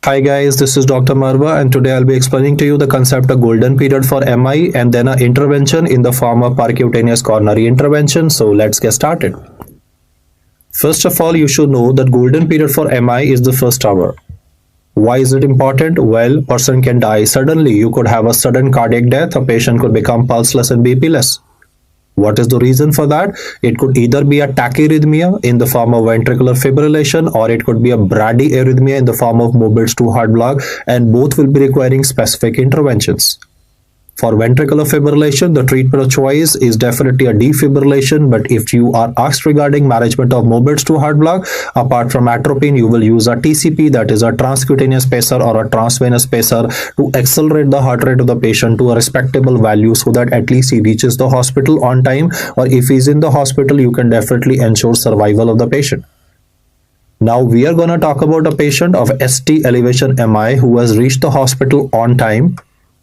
Hi guys, this is Dr. Marva and today I'll be explaining to you the concept of golden period for MI and then an intervention in the form of percutaneous coronary intervention. So let's get started. First of all, you should know that golden period for MI is the first hour. Why is it important? Well, person can die suddenly. You could have a sudden cardiac death. A patient could become pulseless and BP-less. What is the reason for that? It could either be a tachyarrhythmia in the form of ventricular fibrillation, or it could be a bradyarrhythmia in the form of Mobert's 2 heart block, and both will be requiring specific interventions. For ventricular fibrillation, the treatment of choice is definitely a defibrillation, but if you are asked regarding management of Mobert's 2 heart block, apart from atropine, you will use a TCP, that is a transcutaneous pacer or a transvenous pacer, to accelerate the heart rate of the patient to a respectable value so that at least he reaches the hospital on time, or if he's in the hospital, you can definitely ensure survival of the patient. Now we are going to talk about a patient of ST elevation MI who has reached the hospital on time.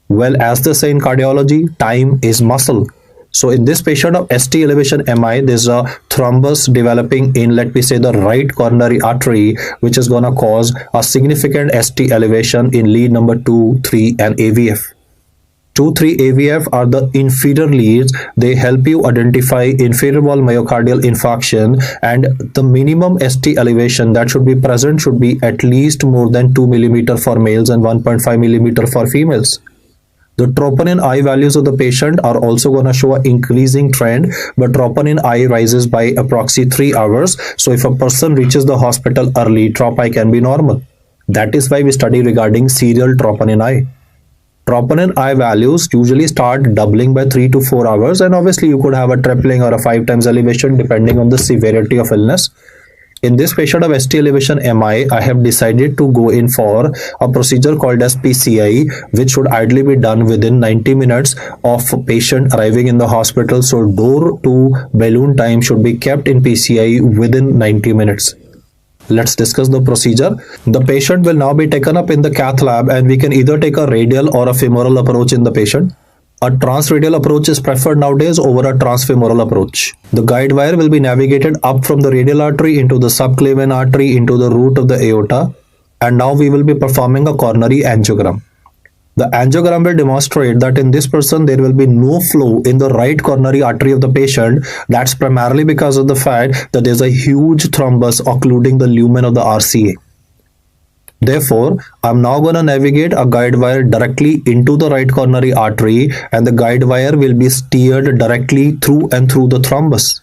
Well, as they say in cardiology, time is muscle. So in this patient of ST elevation MI, there's a thrombus developing in, let me say, the right coronary artery, which is going to cause a significant ST elevation in lead number 2, 3 and AVF. 2, 3 AVF are the inferior leads. They help you identify inferior wall myocardial infarction, and the minimum ST elevation that should be present should be at least more than 2 mm for males and 1.5 mm for females. The troponin I values of the patient are also going to show an increasing trend, but troponin I rises by approximately 3 hours. So if a person reaches the hospital early, trop I can be normal. That is why we study regarding serial troponin I. Troponin I values usually start doubling by 3 to 4 hours, and obviously you could have a tripling or a 5 times elevation depending on the severity of illness. In this patient of ST elevation MI, I have decided to go in for a procedure called as PCI, which should ideally be done within 90 minutes of patient arriving in the hospital. So door to balloon time should be kept in PCI within 90 minutes. Let's discuss the procedure. The patient will now be taken up in the cath lab, and we can either take a radial or a femoral approach in the patient. A transradial approach is preferred nowadays over a transfemoral approach. The guide wire will be navigated up from the radial artery into the subclavian artery into the root of the aorta, and now we will be performing a coronary angiogram. The angiogram will demonstrate that in this person there will be no flow in the right coronary artery of the patient. That's primarily because of the fact that there's a huge thrombus occluding the lumen of the RCA. Therefore, I'm now going to navigate a guide wire directly into the right coronary artery, and the guide wire will be steered directly through and through the thrombus.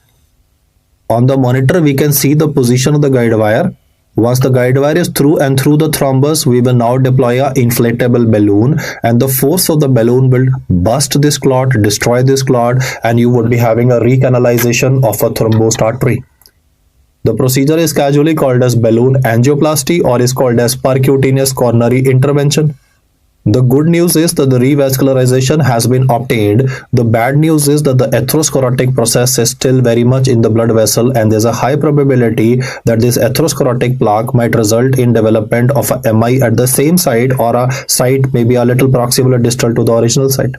On the monitor, we can see the position of the guide wire. Once the guide wire is through and through the thrombus, we will now deploy an inflatable balloon, and the force of the balloon will bust this clot, destroy this clot, and you would be having a recanalization of a thrombosed artery. The procedure is casually called as balloon angioplasty, or is called as percutaneous coronary intervention. The good news is that the revascularization has been obtained. The bad news is that the atherosclerotic process is still very much in the blood vessel, and there's a high probability that this atherosclerotic plaque might result in development of a MI at the same site, or a site maybe a little proximal or distal to the original site.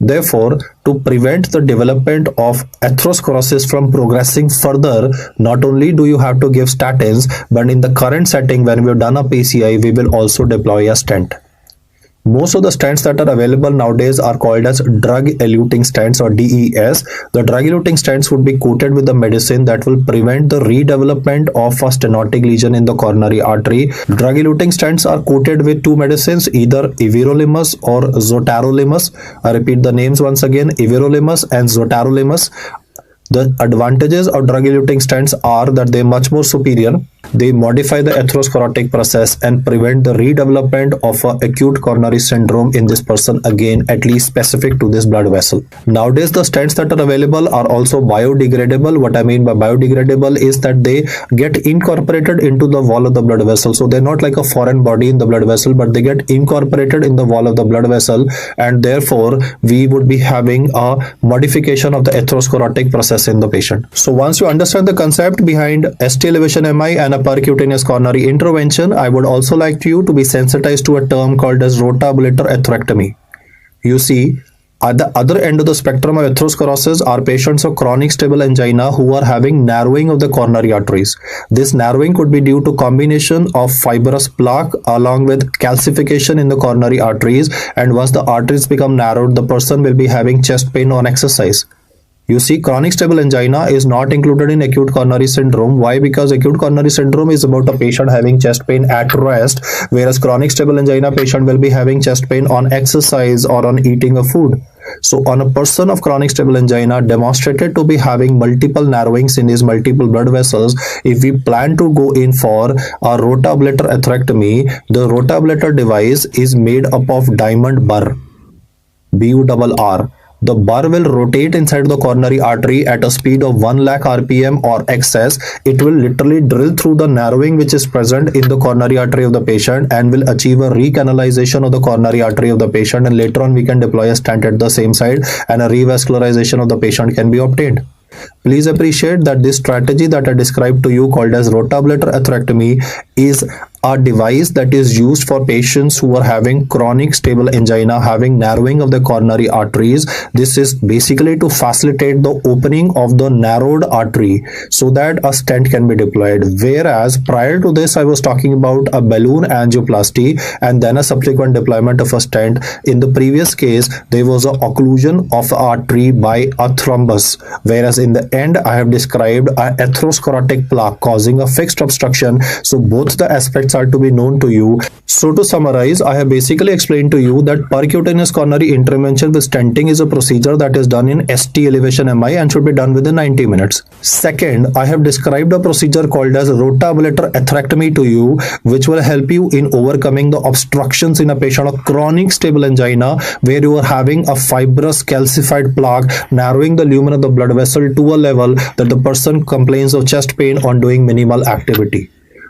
Therefore, to prevent the development of atherosclerosis from progressing further, not only do you have to give statins, but in the current setting when we've done a PCI, we will also deploy a stent. Most of the stents that are available nowadays are called as drug-eluting stents, or DES. The drug-eluting stents would be coated with the medicine that will prevent the redevelopment of a stenotic lesion in the coronary artery. Drug-eluting stents are coated with 2 medicines, either everolimus or zotarolimus. I repeat the names once again, everolimus and zotarolimus. The advantages of drug-eluting stents are that they are much more superior. They modify the atherosclerotic process and prevent the redevelopment of an acute coronary syndrome in this person, again at least specific to this blood vessel. Nowadays the stents that are available are also biodegradable. What I mean by biodegradable is that they get incorporated into the wall of the blood vessel. So they're not like a foreign body in the blood vessel, but they get incorporated in the wall of the blood vessel, and therefore we would be having a modification of the atherosclerotic process in the patient. So once you understand the concept behind ST elevation MI and a percutaneous coronary intervention, I would also like you to be sensitized to a term called as rotablator atherectomy. You see, At the other end of the spectrum of atherosclerosis are patients of chronic stable angina who are having narrowing of the coronary arteries. This narrowing could be due to combination of fibrous plaque along with calcification in the coronary arteries, and once the arteries become narrowed, the person will be having chest pain on exercise. You see, chronic stable angina is not included in acute coronary syndrome. Why? Because acute coronary syndrome is about a patient having chest pain at rest, whereas chronic stable angina patient will be having chest pain on exercise or on eating of food. So on a person of chronic stable angina demonstrated to be having multiple narrowings in his multiple blood vessels, if we plan to go in for a rotablator atherectomy, the rotablator device is made up of diamond burr, BURR. The burr will rotate inside the coronary artery at a speed of 1 lakh rpm or excess. It will literally drill through the narrowing which is present in the coronary artery of the patient and will achieve a recanalization of the coronary artery of the patient, and later on we can deploy a stent at the same side and a revascularization of the patient can be obtained. Please appreciate that this strategy that I described to you called as rotablator atherectomy is a device that is used for patients who are having chronic stable angina, having narrowing of the coronary arteries. This is basically to facilitate the opening of the narrowed artery so that a stent can be deployed. Whereas prior to this, I was talking about a balloon angioplasty and then a subsequent deployment of a stent. In the previous case, there was an occlusion of the artery by a thrombus, whereas in the end, I have described an atherosclerotic plaque causing a fixed obstruction. So both the aspects are to be known to you. So to summarize, I have basically explained to you that percutaneous coronary intervention with stenting is a procedure that is done in ST elevation MI and should be done within 90 minutes. Second, I have described a procedure called as rotablator atherectomy to you, which will help you in overcoming the obstructions in a patient of chronic stable angina where you are having a fibrous calcified plaque narrowing the lumen of the blood vessel to a level that the person complains of chest pain on doing minimal activity.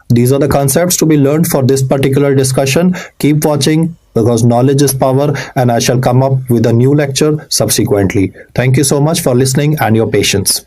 These are the concepts to be learned for this particular discussion. Keep watching because knowledge is power, and I shall come up with a new lecture subsequently. Thank you so much for listening and your patience.